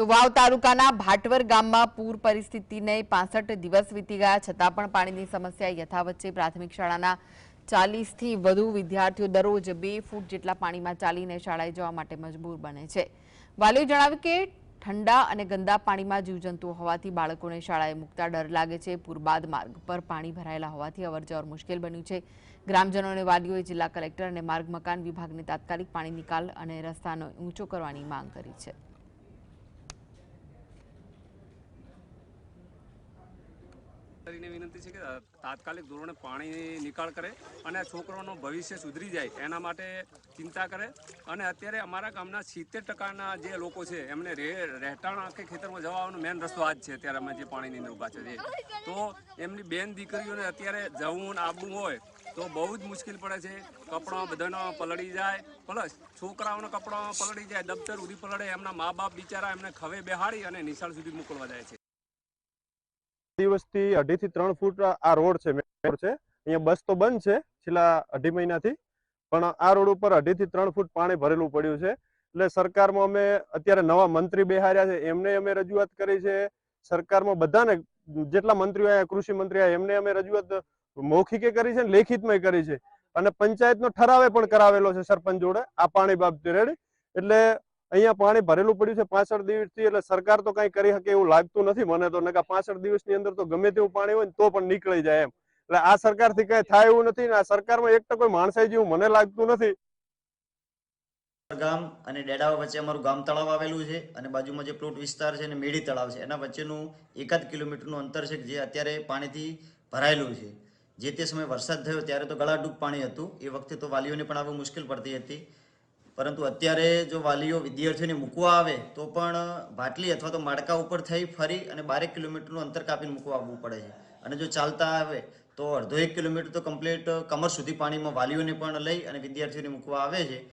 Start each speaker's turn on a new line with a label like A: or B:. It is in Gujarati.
A: તો વાવ તાલુકાના ભાટવર ગામમાં પૂર પરિસ્થિતિને 65 દિવસ વીતી ગયા છતાં પણ પાણીની સમસ્યા યથાવત છે। પ્રાથમિક શાળાના 40 થી વધુ વિદ્યાર્થીઓ દરરોજ 2 ફૂટ જેટલા પાણીમાં ચાલીને શાળાએ જવા માટે મજબૂર બને છે। વાલીઓએ જણાવ્યું કે ઠંડા અને ગંદા પાણીમાં જીવજંતુઓ હોવાથી બાળકોને શાળાએ મૂકતા ડર લાગે છે। પૂર બાદ માર્ગ પર પાણી ભરાયેલા હોવાથી અવરજવર મુશ્કેલ બન્યું છે। ગ્રામજનો અને વાલીઓએ જિલ્લા કલેક્ટર અને માર્ગ મકાન વિભાગને તાત્કાલિક પાણી નિકાલ અને રસ્તાનો ઊંચો કરવાની માંગ કરી છે।
B: વિનંતી છે કે તાત્કાલિક ધોરણે પાણી નિકાલ કરે અને છોકરાઓનું ભવિષ્ય સુધરી જાય એના માટે ચિંતા કરે। અને અત્યારે અમારા ગામના 70% જે લોકો છે એમને રહેઠાણ આખે ખેતરમાં જવાનો મેન રસ્તો આ જ છે। અત્યારે અમે જે પાણીની અંદર ઊભા છે તો એમની બેન દીકરીઓને અત્યારે જવું આવવું હોય તો બહુ જ મુશ્કેલ પડે છે। કપડાં બધાનો પલળી જાય, પ્લસ છોકરાઓના કપડાં પલળી જાય, દફતર ઉડી પલળે, એમના મા બાપ બિચારા એમને ખવે બેહાડી અને નિશાળ સુધી મોકલવા જાય છે।
C: દિવસથી 2.5 થી 3 ફૂટ આ રોડ છે, અહીંયા બસ તો બંધ છે છેલ્લા 2.5 મહિનાથી, પણ આ રોડ ઉપર 2.5 થી 3 ફૂટ પાણી ભરેલું પડ્યું છે। એટલે સરકારમાં અમે અત્યારે નવા મંત્રી બેહાર્યા છે એમને અમે રજૂઆત કરી છે। સરકારમાં બધાને જેટલા મંત્રીઓ આવ્યા, કૃષિ મંત્રી આવ્યા, એમને અમે રજૂઆત મૌખિકે કરી છે, લેખિતમાં કરી છે અને પંચાયતનો ઠરાવે પણ કરાવેલો છે સરપંચ જોડે આ પાણી બાબતે રેડી। એટલે અહીંયા પાણી ભરેલું પડ્યું છે 65 દિવસથી। એટલે સરકાર તો કંઈ કરી શકે એવું લાગતું નથી મને તો, નકા 65 દિવસની અંદર તો ગમે તેવું પાણી હોય ને તો પણ નીકળી જાય એમ। એટલે આ સરકારથી કંઈ થાય એવું નથી ને આ સરકારમાં એક તો કોઈ માણસાઈ જેવું મને લાગતું નથી।
D: ગામ અને ડેડાવા વચ્ચે અમારું ગામ તળાવ આવેલું છે અને બાજુમાં જે પ્લોટ વિસ્તાર છે અને મેડી તળાવ છે એના વચ્ચેનું 1 કિલોમીટરનું અંતર છે જે અત્યારે પાણીથી ભરાયેલું છે। જે તે સમયે વરસાદ થયો ત્યારે તો ગળાડૂબ પાણી હતું, એ વખતે તો વાલીઓને પણ આવવું મુશ્કેલ પડતી હતી। પરંતુ અત્યારે જો વાલીઓ વિદ્યાર્થીઓને મૂકવા આવે તો પણ ભાટલી અથવા તો માળકા ઉપર થઈ ફરી અને 12 કિલોમીટરનું અંતર કાપીને મૂકવા આવવું પડે છે। અને જો ચાલતા આવે તો અડધો 1 કિલોમીટર તો કમ્પ્લીટ કમર સુધી પાણીમાં વાલીઓને પણ લઈ અને વિદ્યાર્થીઓને મૂકવા આવે છે।